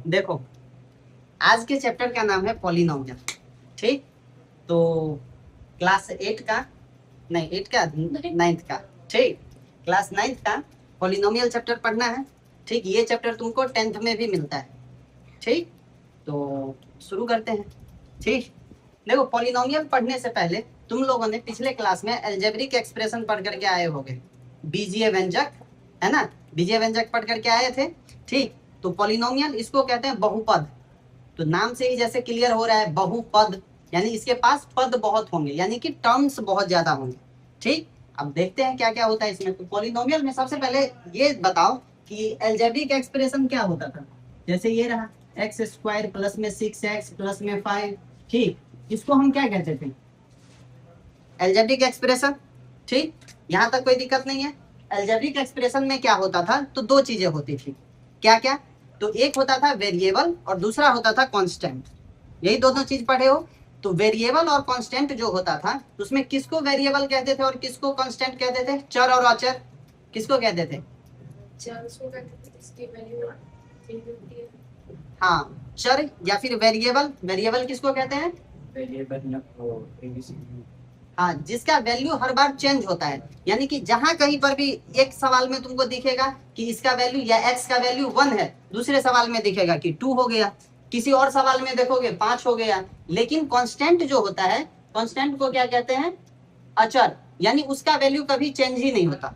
देखो, आज के चैप्टर का नाम है पॉलिनोमियल। ठीक, तो क्लास 8 का, नहीं 8 का, 9th का, ठीक, क्लास 9th का पॉलिनोमियल चैप्टर पढ़ना है। ठीक, ये चैप्टर तुमको 10th में भी मिलता है। ठीक, तो शुरू करते हैं। ठीक, देखो, पॉलिनोमियल पढ़ने से पहले तुम लोगों ने पिछले क्लास में अलजेब्रिक एक्सप्रेशन पढ़ करके आए होंगे, बीजीय व्यंजक, है ना, बीजीय व्यंजक पढ़ करके आए थे। ठीक, तो पॉलिनोमियल इसको कहते हैं बहुपद। तो नाम से ही जैसे क्लियर हो रहा है, बहुपद यानी इसके पास पद बहुत होंगे, यानी कि टर्म्स बहुत ज्यादा होंगे। ठीक, अब देखते हैं क्या क्या होता है इसमें। तो पॉलिनोमियल में सबसे पहले ये बताओ कि अलजेब्रिक एक्सप्रेशन क्या होता था। जैसे ये रहा एक्स स्क्वायर प्लस में 6x प्लस में 5। ठीक, इसको हम क्या कहते थे, अलजेब्रिक एक्सप्रेशन। ठीक, यहाँ तक कोई दिक्कत नहीं है। अलजेब्रिक एक्सप्रेशन में क्या होता था, तो दो चीजें होती थी। क्या क्या, तो एक होता था वेरिएबल और दूसरा होता था कांस्टेंट। यही दोनों चीज पढ़े हो। तो वेरिएबल और कांस्टेंट जो होता था, उसमें किसको वेरिएबल कहते थे और किसको कांस्टेंट कहते थे, चर और अचर किसको कहते थे। हाँ, चर या फिर वेरिएबल। वेरिएबल किसको कहते हैं, हाँ, जिसका वैल्यू हर बार चेंज होता है। यानी कि जहां कहीं पर भी एक सवाल में तुमको दिखेगा कि इसका वैल्यू या x का वैल्यू 1 है, दूसरे सवाल में दिखेगा कि 2 हो गया, किसी और सवाल में देखोगे 5 हो गया। लेकिन कांस्टेंट जो होता है, कांस्टेंट को क्या कहते हैं, अचर, यानी उसका वैल्यू कभी चेंज ही नहीं होता।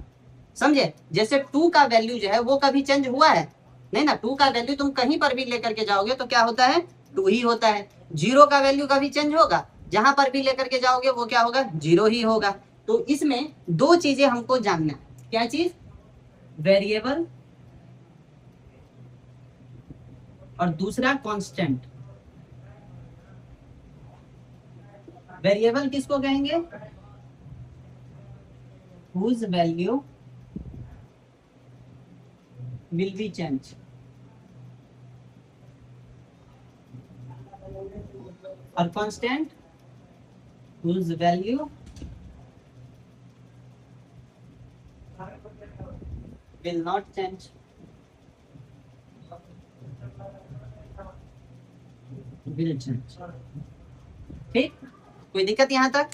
समझे, जैसे 2 का वैल्यू जो है वो कभी चेंज हुआ है नहीं ना। 2 का वैल्यू तुम कहीं पर भी लेकर के जाओगे तो क्या होता है, 2 ही होता है। 0 का वैल्यू कभी चेंज होगा, जहां पर भी लेकर के जाओगे वो क्या होगा, 0 ही होगा। तो इसमें दो चीजें हमको जानना है। क्या चीज, वेरिएबल और दूसरा कांस्टेंट। वेरिएबल किसको कहेंगे, whose value will be changed, और constant whose value will not change, will change। ठीक, कोई दिक्कत यहाँ तक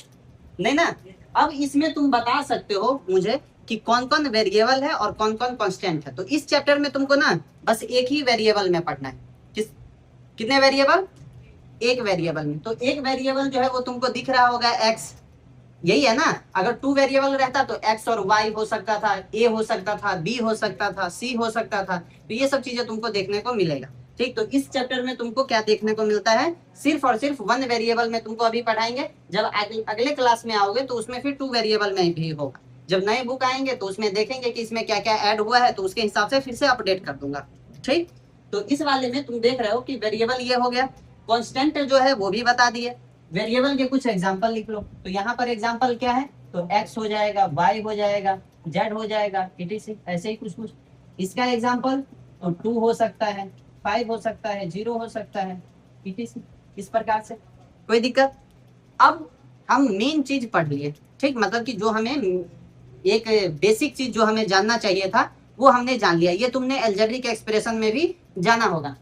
नहीं ना। अब इसमें तुम बता सकते हो मुझे कि कौन कौन वेरिएबल है और कौन कौन कांस्टेंट है। तो इस चैप्टर में तुमको ना बस एक ही वेरिएबल में पढ़ना है। कितने वेरिएबल, एक वेरिएबल में। तो एक वेरिएबल जो है वो तुमको दिख रहा होगा x, यही है ना। अगर 2 वेरिएबल रहता तो x और y हो सकता था, a हो सकता था, b हो सकता था, c हो सकता था। तो ये सब चीजें तुमको देखने को मिलेगा। ठीक, तो इस चैप्टर में तुमको क्या देखने को मिलता है, सिर्फ और सिर्फ 1 वेरिएबल में तुमको अभी पढ़ाएंगे। जब अगले क्लास में आओगे तो उसमें फिर 2 वेरिएबल में भी होगा। जब नए बुक आएंगे तो उसमें देखेंगे कि इसमें क्या क्या ऐड हुआ है, तो उसके हिसाब से फिर से अपडेट कर दूंगा। ठीक, तो इस वाले में तुम देख रहे हो कि वेरिएबल ये हो गया, कांस्टेंट जो है वो भी बता दिए। वेरिएबल के कुछ एग्जांपल लिख लो। तो यहाँ पर एग्जांपल क्या है, तो x हो जाएगा, y हो जाएगा, z हो जाएगा, etc, ऐसे ही कुछ कुछ। इसका एग्जांपल तो 2 हो सकता है, 5 हो सकता है, 0 हो सकता है, etc, इस प्रकार से। कोई दिक्कत। अब हम मेन चीज पढ़ लिए। ठीक, मतलब कि जो हमें एक बेसिक चीज जो हमें जानना चाहिए था वो हमने जान लिया। ये तुमने अलजेब्रिक एक्सप्रेशन में भी जाना होगा।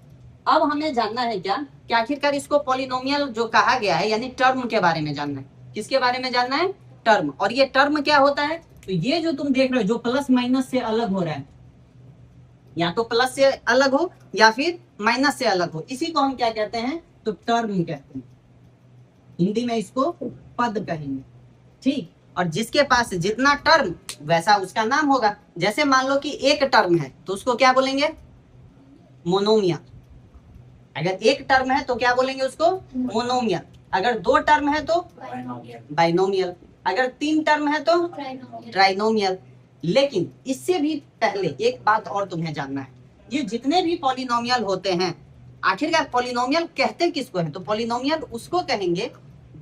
अब हमें जानना है क्या कि आखिरकार इसको पॉलिनोमियल जो कहा गया है, यानी टर्म के बारे में जानना है। किसके बारे में जानना है, टर्म। और ये टर्म क्या होता है, तो ये जो तुम देख रहे हो जो प्लस माइनस से अलग हो रहा है, या तो प्लस से अलग हो या फिर माइनस से अलग हो, इसी को हम क्या कहते हैं, तो टर्म कहते हैं। हिंदी में इसको पद कहेंगे। ठीक, और जिसके पास जितना टर्म वैसा उसका नाम होगा। जैसे मान लो कि एक टर्म है तो उसको क्या बोलेंगे, मोनोमियल। अगर एक टर्म है तो क्या बोलेंगे उसको, मोनोमियल। अगर 2 टर्म है तो बाइनोमियल। अगर 3 टर्म है तो ट्राइनोमियल। लेकिन इससे भी पहले एक बात और तुम्हें जानना है, ये जितने भी पॉलिनोमियल होते हैं, आखिरकार पॉलिनोमियल कहते किसको है, तो पॉलिनोमियल उसको कहेंगे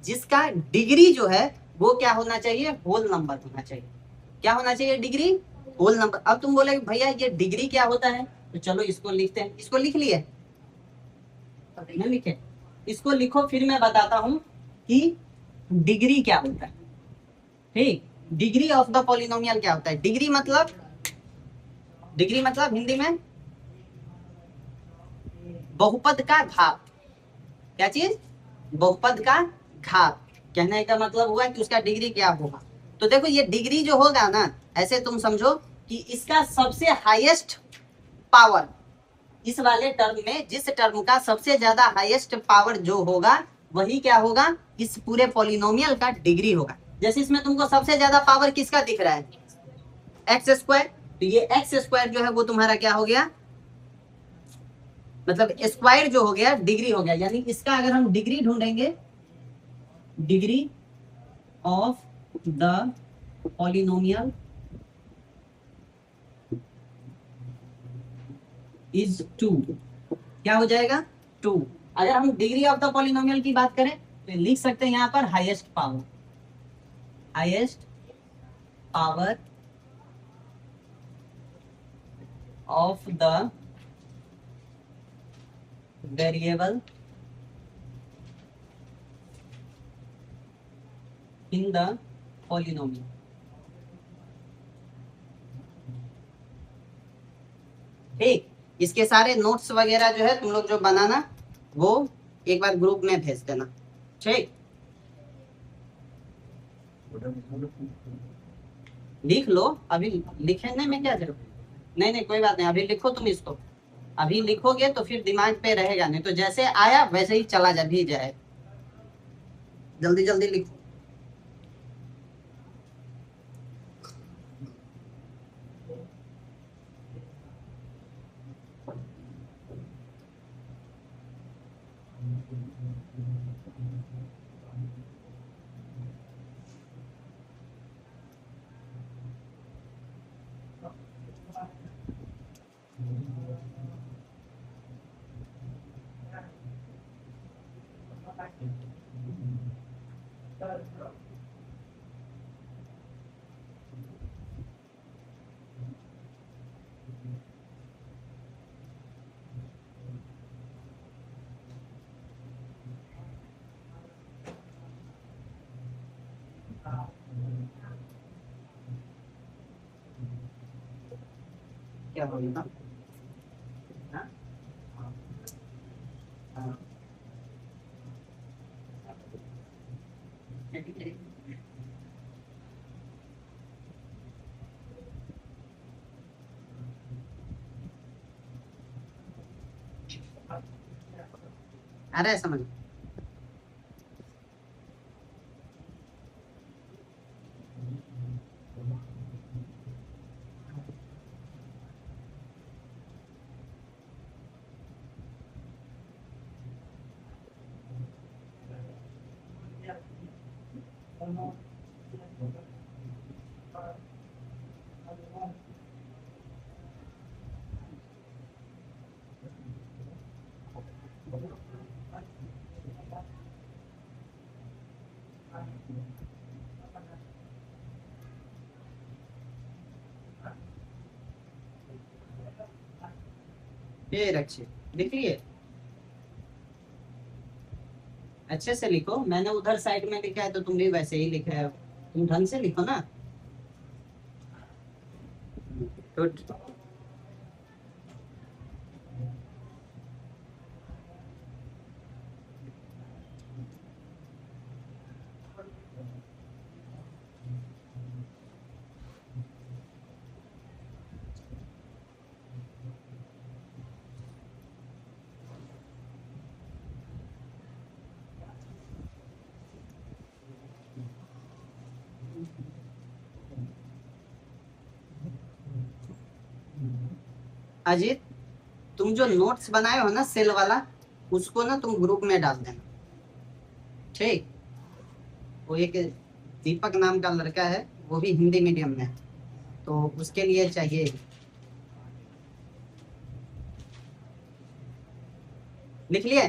जिसका डिग्री जो है वो क्या होना चाहिए, होल नंबर होना चाहिए। क्या होना चाहिए, डिग्री होल नंबर। अब तुम बोले भैया ये डिग्री क्या होता है, तो चलो इसको लिखते हैं। इसको लिख लिए, नहीं लिखे, इसको लिखो, फिर मैं बताता हूं कि डिग्री क्या होता है। ठीक, डिग्री ऑफ द पॉलिनोमियल क्या होता है। डिग्री मतलब, डिग्री मतलब हिंदी में बहुपद का घात। क्या चीज? बहुपद का घात। कहने का मतलब हुआ कि उसका डिग्री क्या होगा। तो देखो ये डिग्री जो होगा ना, ऐसे तुम समझो कि इसका सबसे हाईएस्ट पावर, इस वाले टर्म में जिस टर्म का सबसे ज्यादा हाईएस्ट पावर जो होगा वही क्या होगा, इस पूरे पॉलिनोमियल का डिग्री होगा। जैसे इसमें तुमको सबसे ज्यादा पावर किसका दिख रहा है? X square. तो ये एक्स स्क्वायर जो है वो तुम्हारा क्या हो गया, मतलब स्क्वायर जो हो गया डिग्री हो गया। यानी इसका अगर हम डिग्री ढूंढेंगे, degree of the polynomial is 2, क्या हो जाएगा? 2। अगर हम डिग्री ऑफ द पॉलिनोमियल की बात करें तो लिख सकते हैं यहां पर highest power, highest power of the variable in the polynomial. ठीक, इसके सारे नोट्स वगैरह जो है तुम लोग जो बनाना वो एक बार ग्रुप में भेज देना। ठीक, लिख लो। अभी लिखने में क्या जरूरत? नहीं नहीं कोई बात नहीं, अभी लिखो तुम इसको। अभी लिखोगे तो फिर दिमाग पे रहेगा, नहीं तो जैसे आया वैसे ही चला जा भी जाए। जल्दी जल्दी लिखो। क्या बोलना? हाँ? हाँ। आ रहा है समझ? ये रखिए, लिख लिए? अच्छे से लिखो, मैंने उधर साइड में लिखा है तो तुम भी वैसे ही लिख रहे हो। तुम ढंग से लिखो ना। गुड। अजीत, तुम जो नोट्स बनाए हो ना सेल वाला, उसको ना तुम ग्रुप में डाल देना। ठीक, वो एक दीपक नाम का लड़का है, वो भी हिंदी मीडियम में है, तो उसके लिए चाहिए। लिख लिए?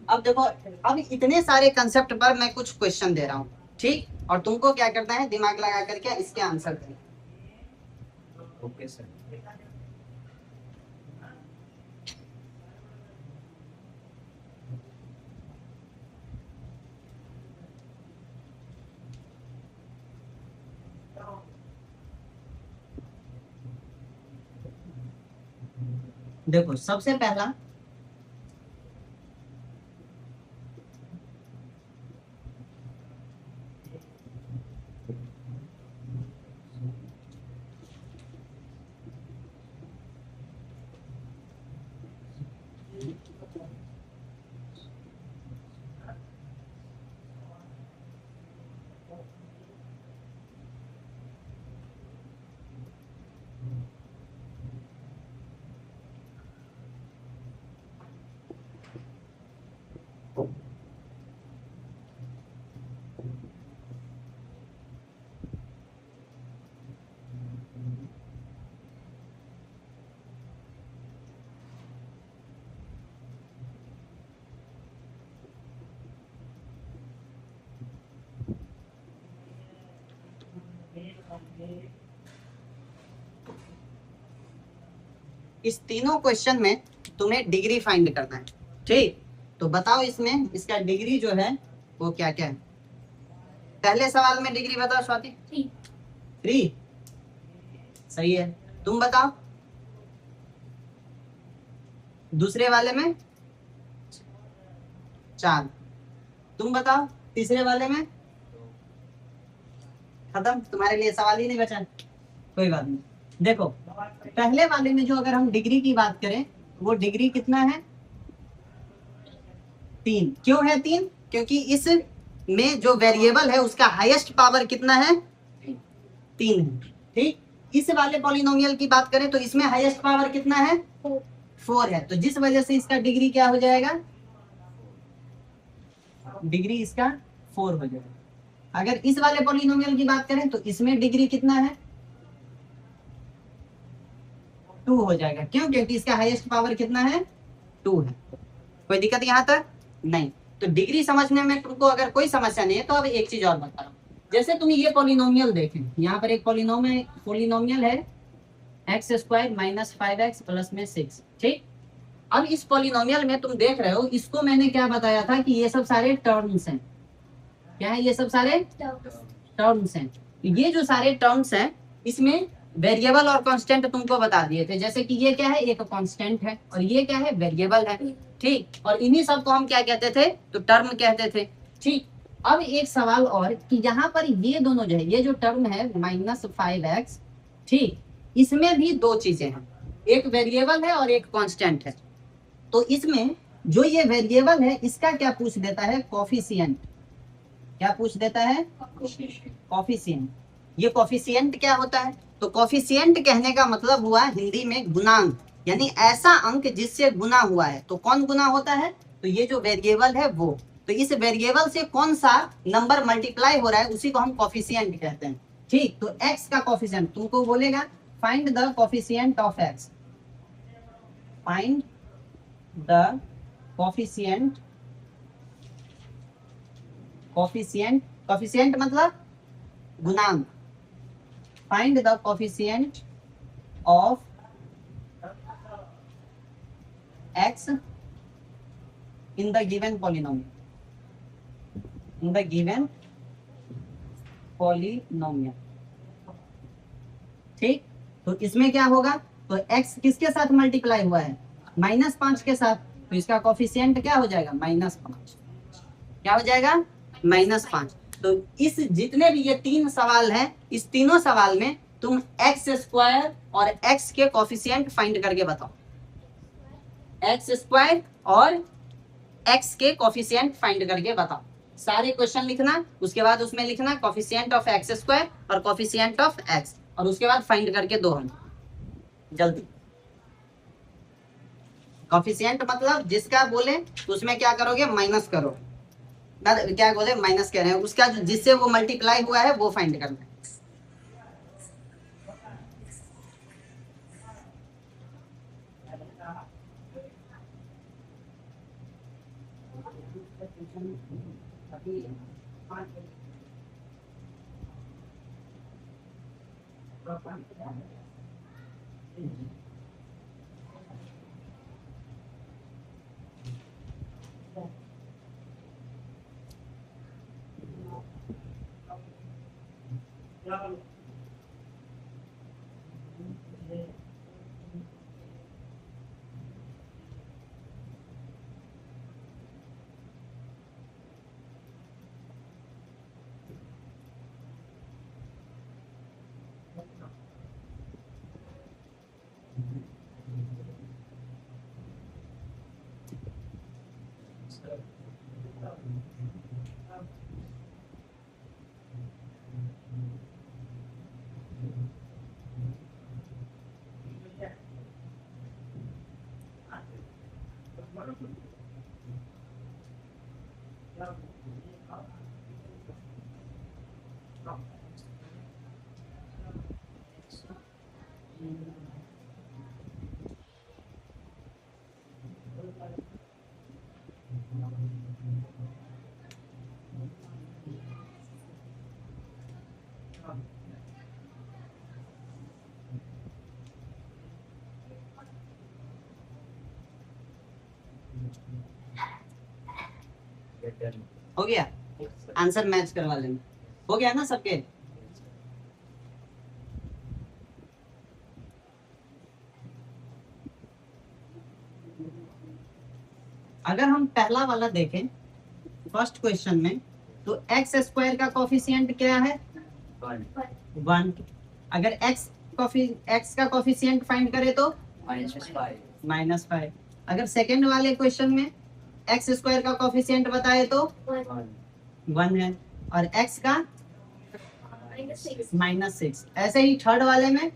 अब देखो, अब इतने सारे कंसेप्ट पर मैं कुछ क्वेश्चन दे रहा हूँ, ठीक, और तुमको क्या करना है, दिमाग लगा करके इसके आंसर देना। Okay sir. देखो सबसे पहला इस तीनों क्वेश्चन में तुम्हें डिग्री फाइंड करना है, ठीक। तो बताओ इसमें इसका डिग्री जो है वो क्या क्या है। पहले सवाल में डिग्री बताओ स्वाति। 3 सही है। तुम बताओ दूसरे वाले में 4। तुम बताओ तीसरे वाले में। खत्म, तुम्हारे लिए सवाल ही नहीं बचा। कोई बात नहीं। देखो पहले वाले में जो अगर हम डिग्री की बात करें वो डिग्री कितना है 3। क्यों है 3? क्योंकि इस में जो वेरिएबल है उसका हाईएस्ट पावर कितना है 3 है, ठीक। इस वाले पॉलिनोमियल की बात करें तो इसमें हाईएस्ट पावर कितना है 4 है। तो जिस वजह से इसका डिग्री क्या हो जाएगा, डिग्री इसका 4 हो जाएगा। अगर इस वाले पॉलिनोमियल की बात करें तो इसमें डिग्री कितना है 2 हो जाएगा। क्यों? क्योंकि इसका हाईएस्ट पावर कितना है 2 है। कोई दिक्कत यहाँ तक नहीं। तो डिग्री समझने में तुमको अगर कोई समस्या नहीं है तो अब एक चीज और बता रहा हूँ। जैसे तुम ये पॉलिनोमियल देखें, यहाँ पर एक पॉलिनोमियल है x² - 5x + 6, ठीक। अब इस पॉलिनोमियल में तुम देख रहे हो, इसको मैंने क्या बताया था कि ये सब सारे टर्म्स हैं। क्या है? ये सब सारे टर्म्स हैं। ये जो सारे टर्म्स हैं इसमें वेरिएबल और कांस्टेंट तुमको बता दिए थे। जैसे कि ये क्या है, एक कांस्टेंट है और ये क्या है, वेरिएबल है, ठीक। और इन्हीं सब को हम क्या कहते थे, तो टर्म कहते थे, ठीक। अब एक सवाल और कि यहाँ पर ये दोनों जो है, ये जो टर्म है -5x, ठीक, इसमें भी दो चीजें हैं, एक वेरिएबल है और एक कांस्टेंट है। तो इसमें जो ये वेरिएबल है इसका क्या पूछ देता है, कोफिशिएंट। क्या पूछ देता है, कोफिशिएंट। ये कोफिशिएंट क्या होता है, तो कोफिशिएंट कहने का मतलब हुआ हिंदी में गुणांक, यानी ऐसा अंक जिससे गुना हुआ है। तो कौन गुना होता है, तो ये जो वेरिएबल है वो। तो इस वेरिएबल से कौन सा नंबर मल्टीप्लाई हो रहा है उसी को हम कोफिशिएंट कहते हैं, ठीक। तो x का कोफिशिएंट तुमको बोलेगा find the coefficient of x, find the coefficient, coefficient मतलब गुणांक, find the coefficient of x in the given polynomial, in the given polynomial, ठीक। तो इसमें क्या होगा, तो x किसके साथ मल्टीप्लाई हुआ है, -5 के साथ। तो इसका कोफिशिएंट क्या हो जाएगा, -5। क्या हो जाएगा, -5। तो इस जितने भी ये 3 सवाल हैं, इस तीनों सवाल में तुम x² और x के कोफिशिएंट फाइंड करके बताओ। x² और x के कोफिशिएंट फाइंड करके बताओ। सारे क्वेश्चन लिखना, उसके बाद उसमें लिखना कोफिशिएंट ऑफ x² और कोफिशिएंट ऑफ x, और उसके बाद फाइंड करके दो हम जल्दी। कोफिशिएंट मतलब जिसका बोले तो उसमें क्या करोगे, माइनस करो, क्या बोले माइनस कह रहे हैं, उसका जिससे वो मल्टीप्लाई हुआ है वो फाइंड करना है। हो गया, आंसर मैच करवा लेना, हो गया ना सबके। अगर हम पहला वाला देखें फर्स्ट क्वेश्चन में, तो एक्स स्क्वायर का कोफिशिएंट क्या है 1। अगर एक्स का कोफिशिएंट फाइंड करें तो -5। अगर सेकेंड वाले क्वेश्चन में एक्स स्क्वायर का कोफिशिएंट बताए तो 1 है, और एक्स का -6। ऐसे ही थर्ड वाले में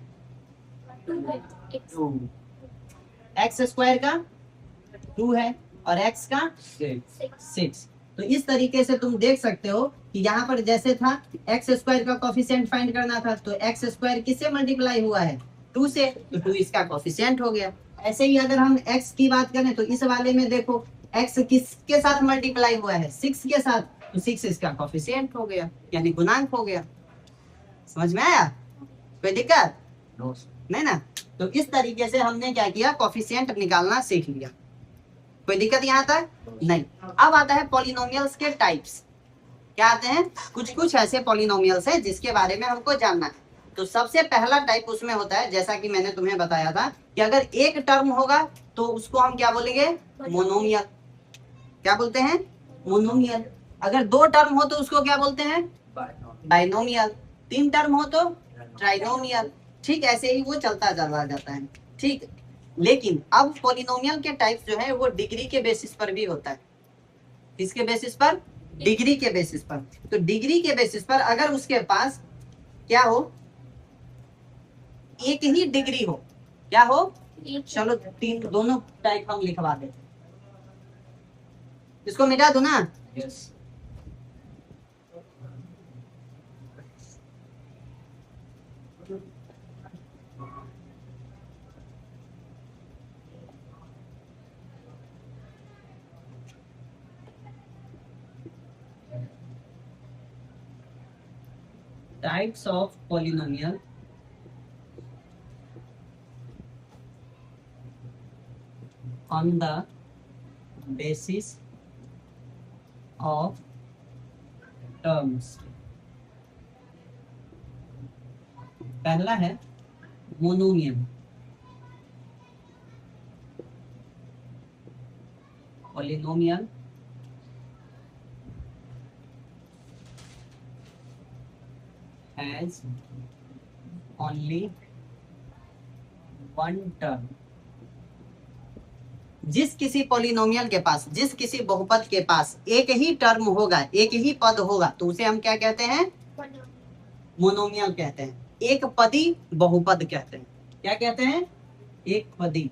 एक्स स्क्वायर का 2 है और एक्स का 6। तो इस तरीके से तुम देख सकते हो कि यहाँ पर जैसे था एक्स स्क्वायर का कोफिशिएंट फाइंड करना था, तो एक्स स्क्वायर किससे मल्टीप्लाई हुआ है 2 से, तो 2 इसका कोफिशिएंट हो गया। ऐसे ही अगर हम एक्स की बात करें तो इस वाले में देखो एक्स किसके साथ मल्टीप्लाई हुआ है 6 के साथ, तो 6 इसका कोफिशिएंट हो गया, यानी गुणांक हो गया। समझ में आया, कोई दिक्कत नहीं ना। तो इस तरीके से हमने क्या किया, कोफिशिएंट निकालना सीख लिया। कोई दिक्कत यहाँ तक नहीं। अब आता है पॉलिनोमियल्स के टाइप्स। क्या आते हैं, कुछ कुछ ऐसे पॉलिनोमियल्स हैं जिसके बारे में हमको जानना है। तो सबसे पहला टाइप उसमें होता है, जैसा कि मैंने तुम्हें बताया था कि अगर एक टर्म होगा तो उसको हम क्या बोलेंगे, मोनोमियल। क्या बोलते हैं, मोनोमियल। अगर 2 टर्म हो तो उसको क्या बोलते हैं, बाइनोमियल। 3 टर्म हो तो ट्राइनोमियल। ठीक, ऐसे ही वो चलता चला जाता है। ठीक, लेकिन अब पॉलिनोमियल के टाइप्स जो है वो डिग्री के बेसिस पर भी होता है। किसके बेसिस पर, डिग्री के बेसिस पर। तो डिग्री के बेसिस पर अगर उसके पास क्या हो, एक ही डिग्री हो, क्या हो, चलो 3 दोनों टाइप हम लिखवा दे, इसको मिटा दो ना। yes. Types of polynomial on the basis of terms। पहला है monomial, polynomial has only one term। जिस किसी पॉलिनोमियल के पास, जिस किसी बहुपद के पास एक ही टर्म होगा, एक ही पद होगा, तो उसे हम क्या कहते हैं, मोनोमियल कहते हैं। एक पदी बहुपद कहते हैं। क्या कहते हैं, एक पदी।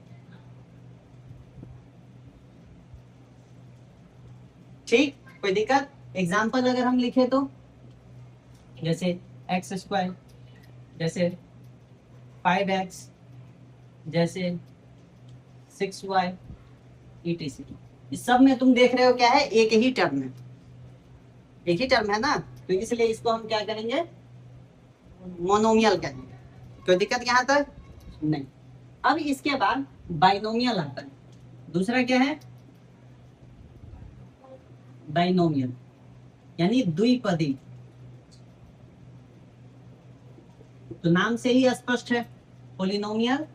ठीक, कोई दिक्कत। एग्जाम्पल अगर हम लिखे तो जैसे एक्स स्क्वायर, जैसे 5x, जैसे 6y etc। इस सब में तुम देख रहे हो क्या है, एक ही टर्म है, एक ही टर्म है ना, तो इसलिए इसको हम क्या करेंगे, मोनोमियल कहेंगे। कोई दिक्कत यहाँ तक नहीं। अब इसके बाद बाइनोमियल आता है। दूसरा क्या है, बाइनोमियल यानी द्विपदी। तो नाम से ही स्पष्ट है, polynomial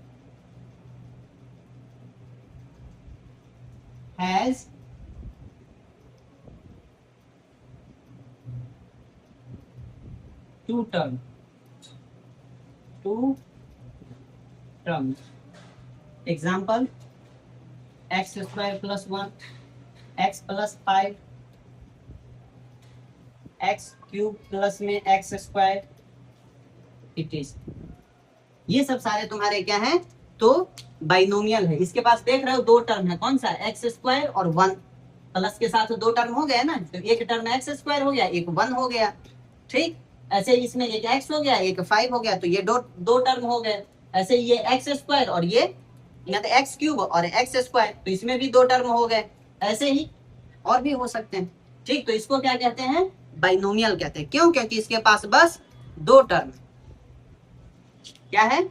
has two terms. Example x square plus 1, x plus 5, x cube plus में एक्स स्क्वायर इट। ये सब सारे तुम्हारे क्या हैं, तो बाइनोमियल है। इसके पास देख रहे हो 2 टर्म है, कौन सा, एक्स स्क्वायर और 1। प्लस के साथ 2 टर्म हो गए ना, तो एक टर्म एक्स स्क्वायर हो गया, एक 1 हो गया। ठीक, ऐसे इसमें एक एक्स हो गया, एक 5 हो गया, तो ये दो टर्म हो गए। ऐसे ये एक्स स्क्वायर और ये एक्स क्यूब और एक्स स्क्वायर, तो इसमें भी 2 टर्म हो गए। ऐसे ही और भी हो सकते हैं। ठीक, तो इसको क्या कहते हैं, बाइनोमियल कहते हैं। क्यों, क्योंकि इसके पास बस 2 टर्म। क्या है,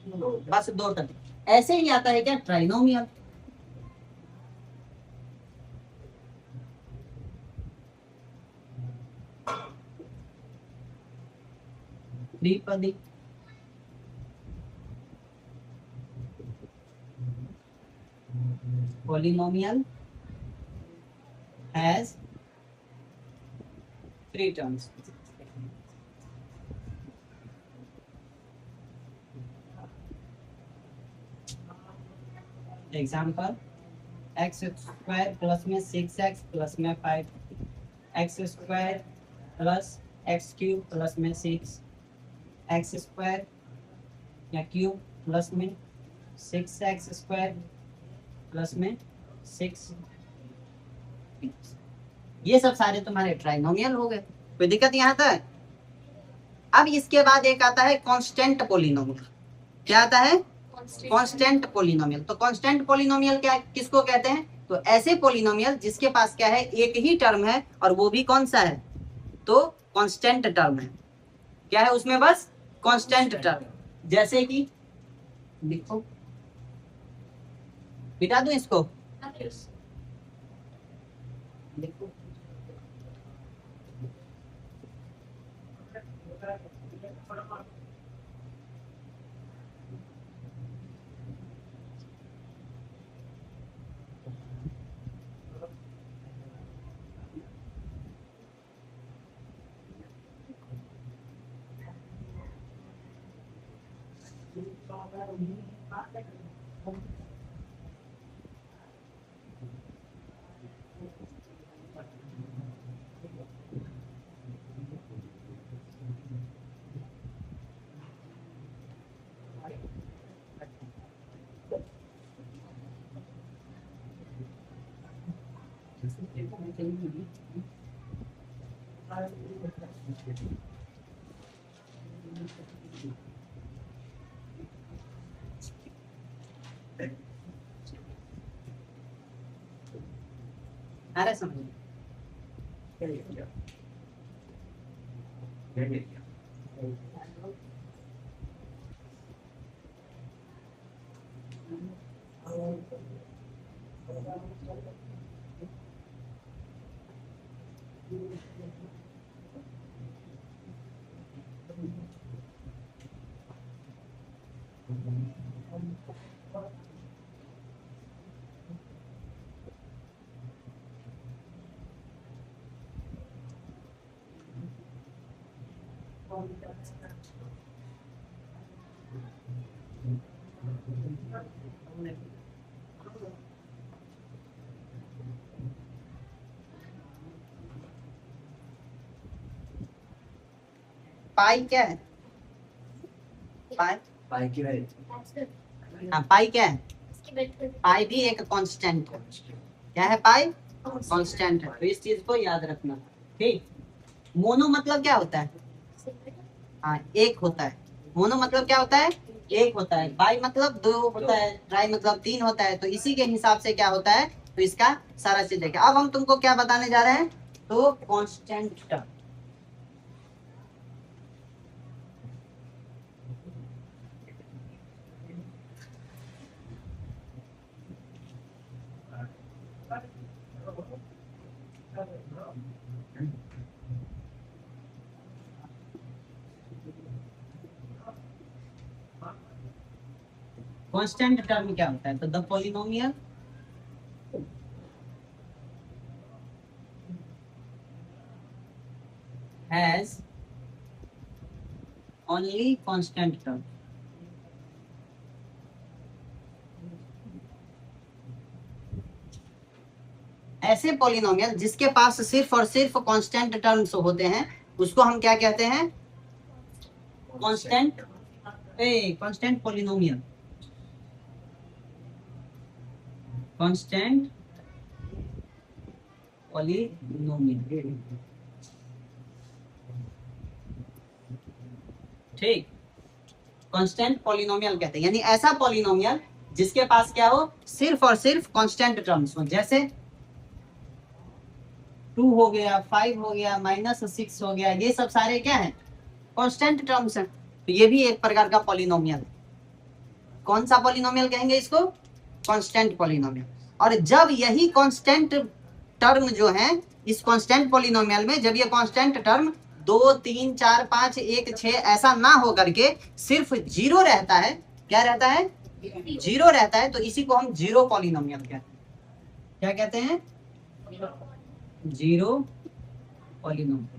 बस 2 टर्म। ऐसे ही आता है क्या, ट्राइनोमियल। त्रिपदी। Polynomial has 3 terms. Example, x square plus में 6x प्लस में 5, X square plus X cube plus में 6, एक्स स्क्वायर या क्यूब प्लस में 6x स्क्वायर प्लस में 6। ये सब सारे तुम्हारे ट्राइनोमियल हो गए, कोई दिक्कत यहाँ तक? अब इसके बाद एक आता है कांस्टेंट पोलिनोमियल। क्या आता है? Constant polynomial. तो कांस्टेंट पोलिनोमियल क्या, किसको कहते हैं? तो ऐसे पोलिनोमियल जिसके पास क्या है, एक ही टर्म है और वो भी कौन सा है? तो कांस्टेंट टर्म है। क्या है उसमें? बस कांस्टेंट टर्म। जैसे कि लिखो, बिठा दूं इसको, लिखो। अरे समझ पाई क्या है? पाई, पाई की वैल्यू, हाँ पाई क्या है? पाई भी एक कांस्टेंट है। क्या है? पाई कांस्टेंट है। तो इस चीज को याद रखना, ठीक। मोनो मतलब क्या होता है? हाँ, एक होता है। मोनो मतलब क्या होता है? एक होता है। बाई मतलब 2 होता है, ट्राई मतलब 3 होता है। तो इसी के हिसाब से क्या होता है, तो इसका सारा चीज देखिए। अब हम तुमको क्या बताने जा रहे हैं, तो कांस्टेंट टर्म। कांस्टेंट टर्म क्या होता है? तो the polynomial has only constant term. ऐसे पॉलिनोमियल जिसके पास सिर्फ और सिर्फ कांस्टेंट टर्म्स होते हैं, उसको हम क्या कहते हैं? Constant constant polynomial. Constant polynomial, ठीक। कांस्टेंट पॉलिनोमियल कहते हैं, यानी ऐसा पॉलिनोमियल जिसके पास क्या हो, सिर्फ और सिर्फ कांस्टेंट टर्म्स हो। जैसे 2 हो गया, 5 हो गया, -6 हो गया, ये सब सारे क्या हैं? कांस्टेंट टर्म्स हैं। तो ये भी एक प्रकार का पॉलिनोमियल। कौन सा पॉलिनोमियल कहेंगे इसको? Constant polynomial. और जब यही कांस्टेंट टर्म जो है, इस कांस्टेंट पॉलिनोमियल में जब ये कांस्टेंट टर्म 2 3 4 5 1 6 ऐसा ना हो करके सिर्फ जीरो रहता है, क्या रहता है, जीरो रहता है, तो इसी को हम जीरो पॉलिनोमियल कहते हैं। क्या कहते हैं, zero polynomial.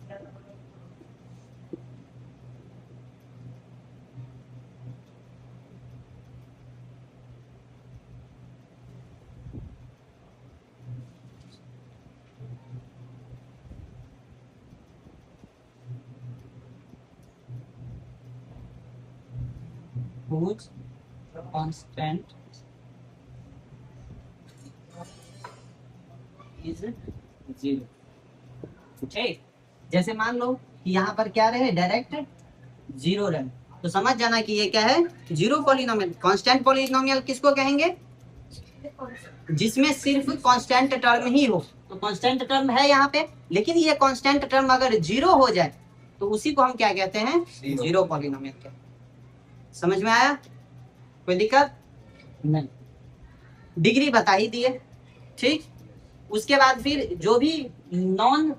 whose constant is zero। ठीक, जैसे मान लो कि यहाँ पर क्या रहे, डायरेक्ट जीरो रहे, तो समझ जाना कि ये क्या है, जीरो पॉलिनोमियल। कांस्टेंट पॉलिनोमियल किसको कहेंगे, जिसमें सिर्फ कांस्टेंट टर्म ही हो। तो कांस्टेंट टर्म है यहाँ पे, लेकिन ये कांस्टेंट टर्म अगर जीरो हो जाए तो उसी को हम क्या कहते हैं, जीरो पॉलिनोमियल कहते हैं। समझ में आया, कोई दिक्कत नहीं, डिग्री बता ही दिए। ठीक, उसके बाद फिर जो भी नॉन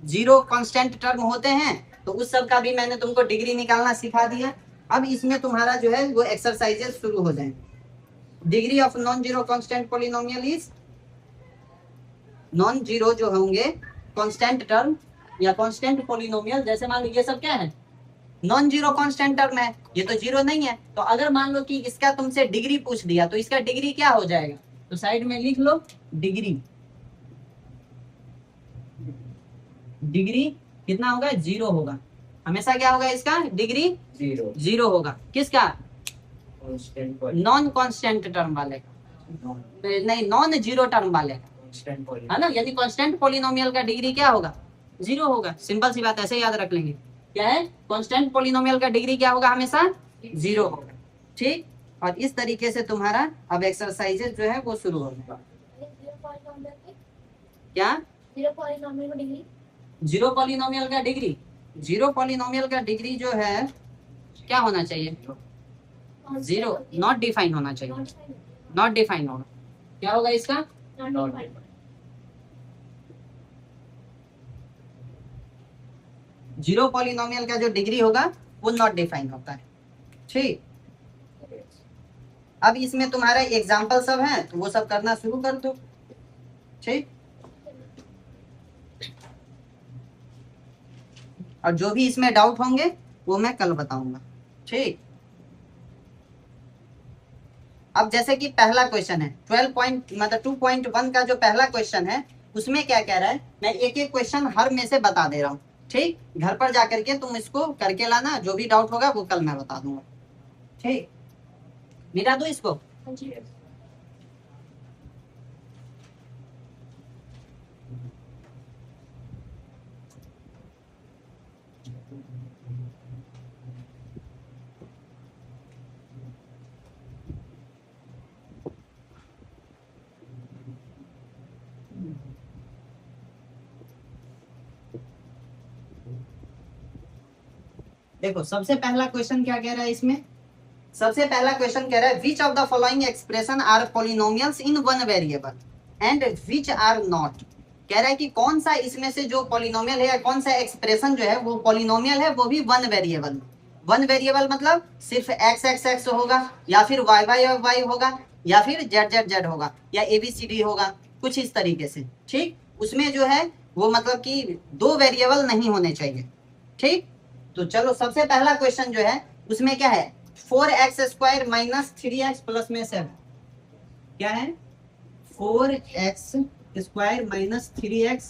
जीरो कांस्टेंट टर्म होते हैं तो उस सब का भी मैंने तुमको डिग्री निकालना सिखा दिया। अब इसमें तुम्हारा जो है वो एक्सरसाइजेस शुरू हो जाएंगे। Degree of non zero constant polynomial is, non zero जो होंगे कांस्टेंट टर्म या कांस्टेंट पॉलिनोमियल, जैसे मान लो ये सब क्या है, नॉन जीरो कांस्टेंट टर्म है, ये तो जीरो नहीं है। तो अगर मान लो कि इसका तुमसे डिग्री पूछ दिया तो इसका डिग्री क्या हो जाएगा, तो साइड में लिख लो डिग्री। डिग्री कितना होगा, जीरो होगा, हमेशा क्या होगा इसका, डिग्री जीरो, जीरो होगा। किसका, नॉन कांस्टेंट टर्म वाले का, नहीं नॉन जीरो टर्म वाले का, है ना। यानी कांस्टेंट पॉलिनोमियल का डिग्री क्या होगा, जीरो होगा। सिंपल सी बात, ऐसे याद रख लेंगे। क्या है, कांस्टेंट पॉलिनोमियल का डिग्री क्या होगा, हमेशा जीरो होगा। ठीक, और इस तरीके से तुम्हारा अब एक्सरसाइजेज जो है वो शुरू होगा। क्या, जीरो पॉलिनोमियल का डिग्री, जीरो पॉलिनोमियल का डिग्री, जीरो पॉलिनोमियल का डिग्री जो है क्या होना चाहिए, जीरो, नॉट डिफाइन होना चाहिए, नॉट डिफाइन होगा। क्या होगा इसका, जीरो पॉलिनोमियल का जो डिग्री होगा वो नॉट डिफाइन होता है। ठीक, अब इसमें तुम्हारा एग्जांपल सब है तो वो सब करना शुरू कर दो। ठीक, और जो भी इसमें डाउट होंगे वो मैं कल बताऊंगा। ठीक, अब जैसे कि पहला क्वेश्चन है 2.1 का जो पहला क्वेश्चन है उसमें क्या कह रहा है, मैं एक एक क्वेश्चन हर में से बता दे रहा हूँ। ठीक, घर पर जाकर के तुम इसको करके लाना, जो भी डाउट होगा वो कल मैं बता दूंगा। ठीक, मिटा दो इसको। देखो सबसे पहला क्वेश्चन क्या कह रहा है इसमें, सबसे पहला क्वेश्चन कह रहा है which of the following expression are polynomials in one variable and which are not. कह रहा है कि कौन सा इसमें से जो पॉलिनोमियल है या कौन सा एक्सप्रेशन जो है वो पॉलिनोमियल है, वो भी वन वेरिएबल। वन वेरिएबल मतलब सिर्फ एक्स एक्स एक्स होगा, या फिर वाई वाई वाई होगा, या फिर जेड जेड जेड होगा, या ए बी सी डी होगा, कुछ इस तरीके से। ठीक, उसमें जो है वो मतलब कि दो वेरिएबल नहीं होने चाहिए। ठीक, तो चलो सबसे पहला क्वेश्चन जो है उसमें क्या है, 4x² माइनस 3x प्लस में 7। क्या है, 4x² माइनस 3x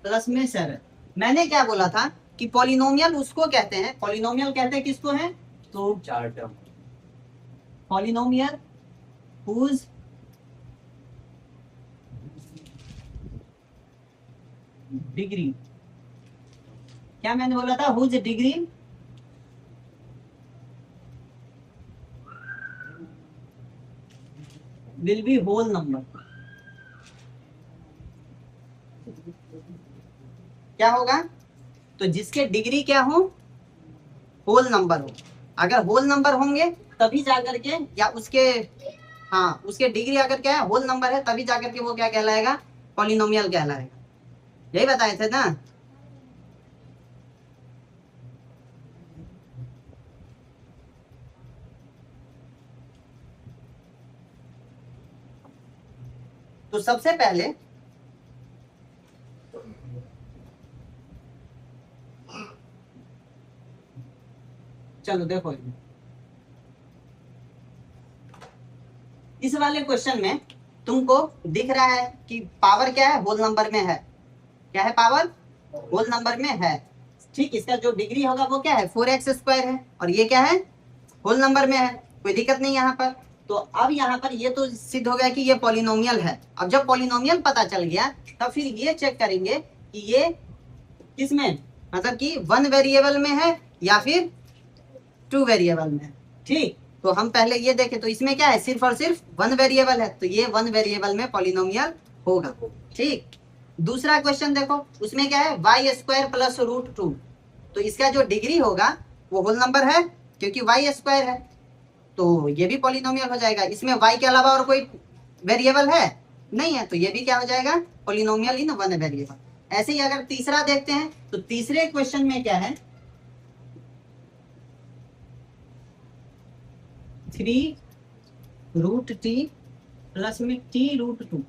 प्लस में 7। मैंने क्या बोला था कि पॉलिनोमियल उसको कहते हैं, पॉलिनोमियल कहते हैं किसको है, तो चार टर्म पॉलिनोमियल हुज डिग्री, क्या मैंने बोला था, whose degree will be whole number. क्या होगा, तो जिसके डिग्री क्या हो, होल नंबर हो। अगर होल नंबर होंगे तभी जाकर के, या उसके, हाँ उसके डिग्री अगर क्या है, होल नंबर है, तभी जाकर के वो क्या कहलाएगा, पॉलिनोमियल कहलाएगा। यही बताए थे ना। तो सबसे पहले चलो देखो, इस वाले क्वेश्चन में तुमको दिख रहा है कि पावर क्या है, होल नंबर में है। क्या है? पावर होल नंबर में है। ठीक, इसका जो डिग्री होगा वो क्या है, 4x² है, और ये क्या है, होल नंबर में है, कोई दिक्कत नहीं यहाँ पर। तो अब यहाँ पर ये तो सिद्ध हो गया कि ये पॉलिनोमियल है। अब जब पॉलिनोमियल पता चल गया तब फिर ये चेक करेंगे कि ये किसमें, मतलब कि 1 वेरिएबल में है या फिर 2 वेरिएबल में है। ठीक, तो हम पहले ये देखें, तो इसमें क्या है, सिर्फ और सिर्फ 1 वेरिएबल है, तो ये 1 वेरिएबल में पॉलिनोमियल होगा। ठीक, दूसरा क्वेश्चन देखो, उसमें क्या है, y² प्लस √2। तो इसका जो डिग्री होगा वो होल नंबर है, क्योंकि y² है, तो ये भी पॉलिनोमियल हो जाएगा। इसमें y के अलावा और कोई वेरिएबल है नहीं है, तो ये भी क्या हो जाएगा, पॉलिनोमियल इन 1 वेरिएबल। ऐसे ही अगर तीसरा देखते हैं, तो तीसरे क्वेश्चन में क्या है, 3√t प्लस में t√2।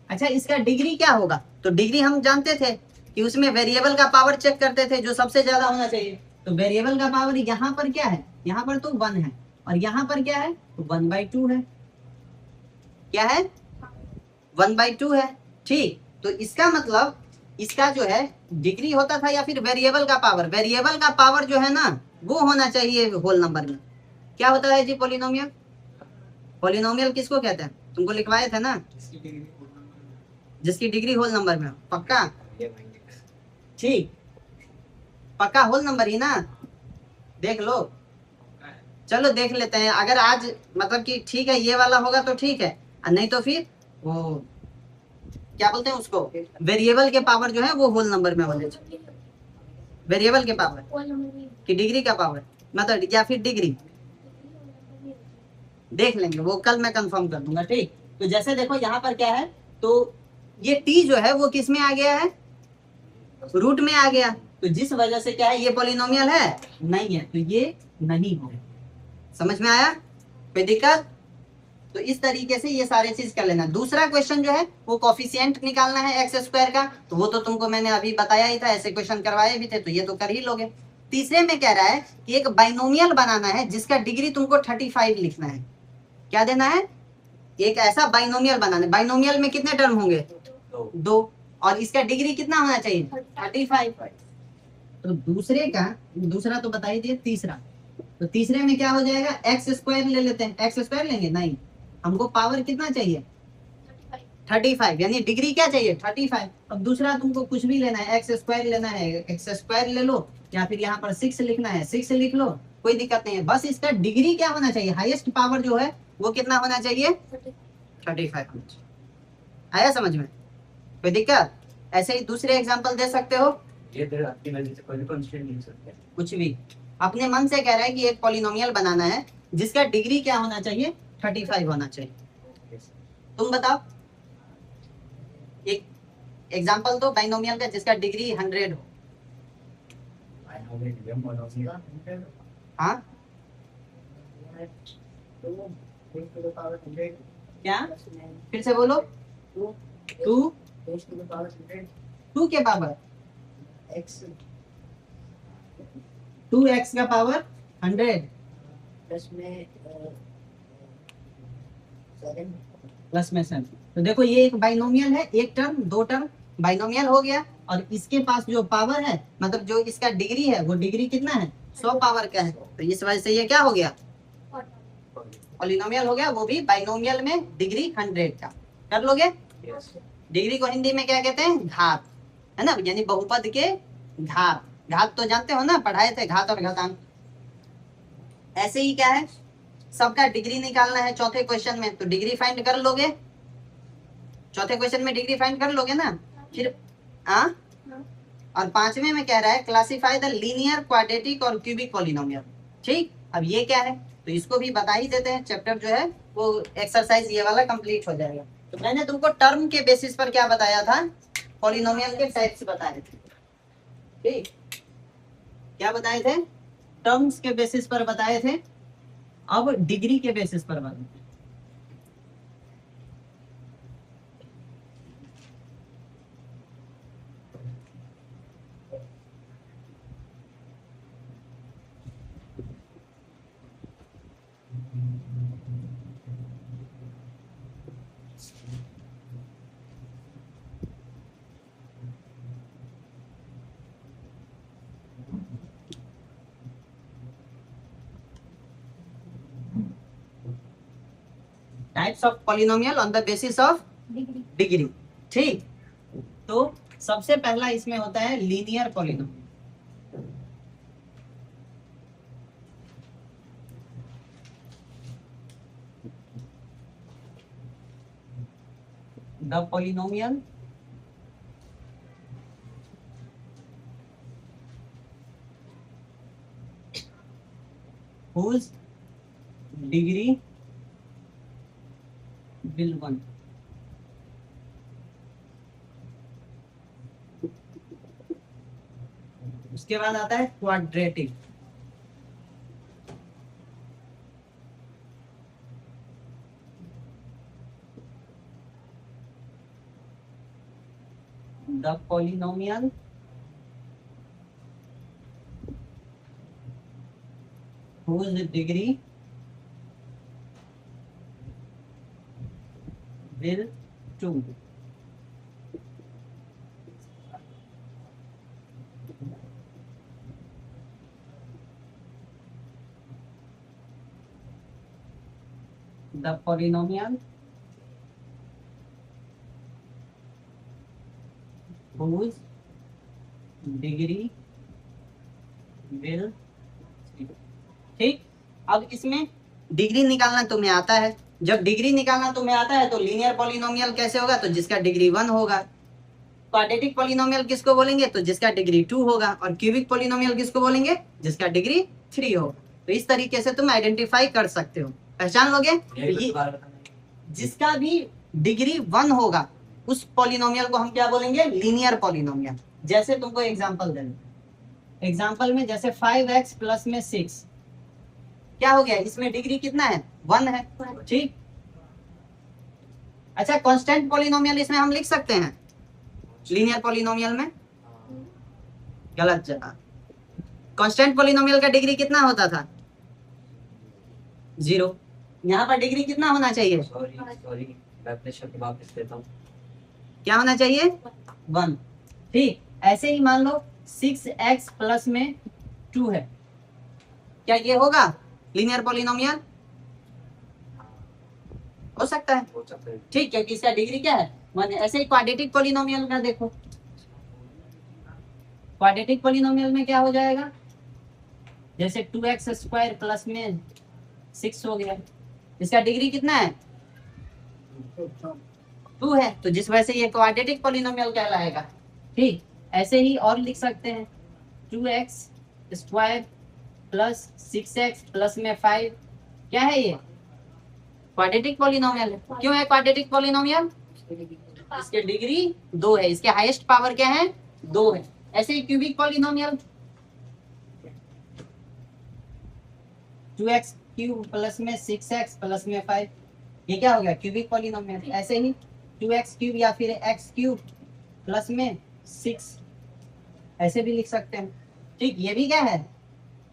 अच्छा, इसका डिग्री क्या होगा, तो डिग्री हम जानते थे कि उसमें वेरिएबल का पावर चेक करते थे, जो सबसे ज्यादा होना चाहिए। तो वेरिएबल का पावर यहाँ पर क्या है, यहाँ पर तो 1 है, और यहाँ पर क्या है, तो 1/2 है। क्या है, 1/2 है। ठीक, तो इसका मतलब इसका जो है डिग्री होता था या फिर वेरिएबल का पावर, वेरिएबल का पावर जो है ना वो होना चाहिए होल नंबर में। क्या होता है जी पॉलिनोमियल, पॉलिनोमियल किसको कहते हैं, तुमको लिखवाए थे ना, जिसकी डिग्री होल नंबर में हो। पक्का? ठीक, पक्का होल नंबर ही ना, देख लो। चलो देख लेते हैं, अगर आज मतलब कि ठीक है ये वाला होगा तो ठीक है, नहीं तो फिर वो क्या बोलते हैं उसको, वेरिएबल के पावर जो है वो होल नंबर में होने चाहिए। वेरिएबल के पावर की डिग्री का पावर, मतलब या फिर डिग्री देख लेंगे, वो कल मैं कंफर्म कर दूंगा। ठीक, तो जैसे देखो यहाँ पर क्या है, तो ये टी जो है वो किस में आ गया है, रूट में आ गया, तो जिस वजह से क्या है, ये पॉलिनोमियल है नहीं है, तो ये नहीं होगा। समझ में आया, कोई दिक्कत? तो इस तरीके से ये सारे चीज कर लेना। दूसरा क्वेश्चन जो है वो कोफिशिएंट निकालना है x² का, तो वो तो तुमको मैंने अभी बताया ही था, ऐसे क्वेश्चन करवाए भी थे, तो ये तो कर ही लोगे। तीसरे में कह रहा है कि एक बाइनोमियल बनाना है जिसका डिग्री तुमको 35 लिखना है। क्या देना है, एक ऐसा बाइनोमियल बनाना है। बाइनोमियल में कितने टर्म होंगे, 2, और इसका डिग्री कितना होना चाहिए, 35। तो दूसरा तो बता ही दिए, तीसरा, तो तीसरे में क्या हो जाएगा, x² ले लेते हैं। x² लेंगे, नहीं, हमको पावर कितना चाहिए, 35, यानी डिग्री क्या चाहिए, 35। अब दूसरा तुमको कुछ भी लेना है, x² लेना है, x² ले लो, या फिर यहाँ पर 6 लिखना है, 6 लिख लो, कोई दिक्कत नहीं है। बस इसका डिग्री क्या होना चाहिए, हाईएस्ट पावर जो है वो कितना होना चाहिए, 35 होना चाहिए। आया समझ में, कोई दिक्कत? ऐसे ही दूसरे एग्जाम्पल दे सकते हो, ये तो आपकी मर्जी से कोई भी कांस्टेंट लिख सकते हैं, कुछ भी अपने मन से कह रहा है कि एक पॉलिनोमियल बनाना है जिसका डिग्री क्या होना चाहिए, 35 होना चाहिए। तुम बताओ एक एग्जांपल दो बाइनोमियल का जिसका डिग्री 100 हो। हाँ, क्या, फिर से बोलो, 2 के पावर 2x का पावर 100 प्लस में 7। तो देखो ये एक बाइनोमियल है, एक टर्म 2 टर्म बाइनोमियल हो गया, और इसके पास जो पावर है, मतलब जो इसका डिग्री है, वो डिग्री कितना है, 100 पावर का है, तो इस वजह से ये क्या हो गया, पॉलिनोमियल हो गया, वो भी बाइनोमियल में डिग्री 100 का। कर लोगे? डिग्री को हिंदी में क्या कहते हैं, घात, है ना, यानी बहुपद के घात। घात तो जानते हो ना, पढ़ाए थे, घात और घातांक। ऐसे ही क्या है, सबका डिग्री निकालना है चौथे क्वेश्चन में, तो डिग्री फाइंड कर लोगे, चौथे क्वेश्चन में डिग्री फाइंड कर लोगे ना। फिर और पांचवें में कह रहा है क्लासिफाई द लीनियर, क्वाड्रेटिक और क्यूबिक पॉलिनोमियल। ठीक, अब ये क्या है, तो इसको भी बता ही देते हैं, चैप्टर जो है वो एक्सरसाइज ये वाला कंप्लीट हो जाएगा। तो मैंने तुमको टर्म के बेसिस पर क्या बताया था, पॉलिनोमियल के टाइप्स बताए थे। ठीक, क्या बताए थे, टर्म्स के बेसिस पर बताए थे, अब डिग्री के बेसिस पर बताए। Types of polynomial on the basis of degree. ठीक, तो सबसे पहला इसमें होता है linear polynomial. The polynomial whose degree will 1। उसके बाद आता है quadratic. The polynomial whose degree will 2। The polynomial whose degree will 3। ठीक, अब इसमें डिग्री निकालना तुम्हें आता है। जब डिग्री निकालना तुम्हें आता है तो लीनियर पॉलिनोमियल कैसे होगा, तो जिसका डिग्री 1 होगा। क्वाड्रेटिक पॉलिनोमियल किसको बोलेंगे, तो जिसका डिग्री 2 होगा। और क्यूबिक पॉलिनोमियल किसको बोलेंगे, जिसका डिग्री 3 होगा। तो इस तरीके से तुम आइडेंटिफाई कर सकते हो, पहचान लोगे। जिसका भी डिग्री 1 होगा उस पॉलिनोमियल को हम क्या बोलेंगे, लीनियर पॉलिनोमियल। जैसे तुमको एग्जांपल दे, एग्जांपल में जैसे 5x प्लस में 6 क्या हो गया, इसमें डिग्री कितना है, 1 है। ठीक, अच्छा कांस्टेंट पॉलिनोमियल इसमें हम लिख सकते हैं लीनियर पॉलिनोमियल में, गलत जगह। कांस्टेंट पॉलिनोमियल का डिग्री कितना होता था, 0। यहाँ पर डिग्री कितना होना चाहिए, सॉरी मैं अपने शब्द वापस लेता हूँ। क्या होना चाहिए, 1। ठीक, ऐसे ही मान लो 6x प्लस में 2 है, क्या ये होगा लीनियर पॉलिनोमियल, हो सकता है। ठीक, क्योंकि इसका डिग्री क्या है, 1। ऐसे ही क्वाड्रेटिक पॉलिनोमियल का देखो, क्वाड्रेटिक पॉलिनोमियल में क्या हो जाएगा, जैसे 2x स्क्वायर प्लस में 6 हो गया, इसका डिग्री कितना है, 2 है। तो जिस वजह से ये क्वाड्रेटिक पॉलिनोमियल कहलाएगा। ठीक, ऐसे ही और लिख सकते हैं 2x square plus 6x plus में 5, क्या है ये, क्वाड्रेटिक पॉलिनोमियल है। क्यों है क्वाड्रेटिक पॉलिनोमियल, इसके डिग्री 2 है, इसके हाईएस्ट पावर क्या है, 2 है। ऐसे ही cubic polynomial 2x cube plus में 6x प्लस में 5, ये क्या हो गया, क्यूबिक पॉलिनोमियल। ऐसे ही 2x क्यूब या फिर x क्यूब प्लस में 6, ऐसे भी लिख सकते हैं। ठीक, ये भी क्या है,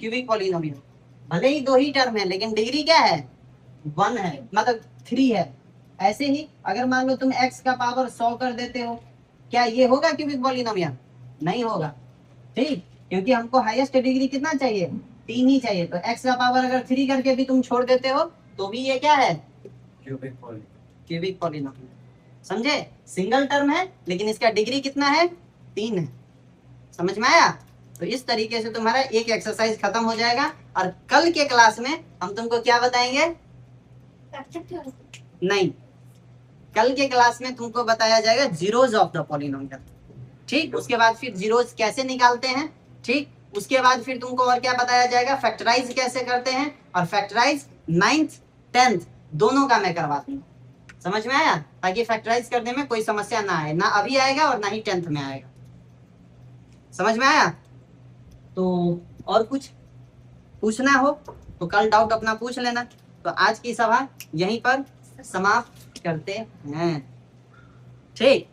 क्यूबिक पॉलिनोमियल। भले ही 2 ही टर्म है लेकिन डिग्री क्या है, 1 है, मतलब 3 है। ऐसे ही अगर मान लो तुम x का पावर 100 कर देते हो, क्या ये होगा क्यूबिक पॉलिनोमियल, नहीं होगा। ठीक, क्योंकि हमको हाईएस्ट डिग्री कितना चाहिए, 3 ही चाहिए। तो x का पावर अगर 3 करके भी तुम छोड़ देते हो तो भी ये क्या है, क्यूबिक पॉलिनोमियल। समझे, सिंगल टर्म है लेकिन इसका डिग्री कितना है, 3 है। समझ में आया। तो इस तरीके से तुम्हारा एक एक्सरसाइज खत्म हो जाएगा। और कल के क्लास में हम तुमको क्या बताएंगे, नहीं, कल के क्लास में तुमको बताया जाएगा जीरोज ऑफ द पॉलिनोमियल। ठीक, उसके बाद फिर जीरोज कैसे निकालते हैं। ठीक, उसके बाद फिर तुमको और क्या बताया जाएगा, फैक्टराइज कैसे करते हैं। और फैक्टराइज 9th 10th दोनों का मैं करवा दूंगा। समझ में आया, ताकि फैक्टराइज करने में कोई समस्या ना आए, ना अभी आएगा और ना ही 10th में आएगा। समझ में आया। तो और कुछ पूछना हो तो कल डाउट अपना पूछ लेना। तो आज की सभा यहीं पर समाप्त करते हैं। ठीक।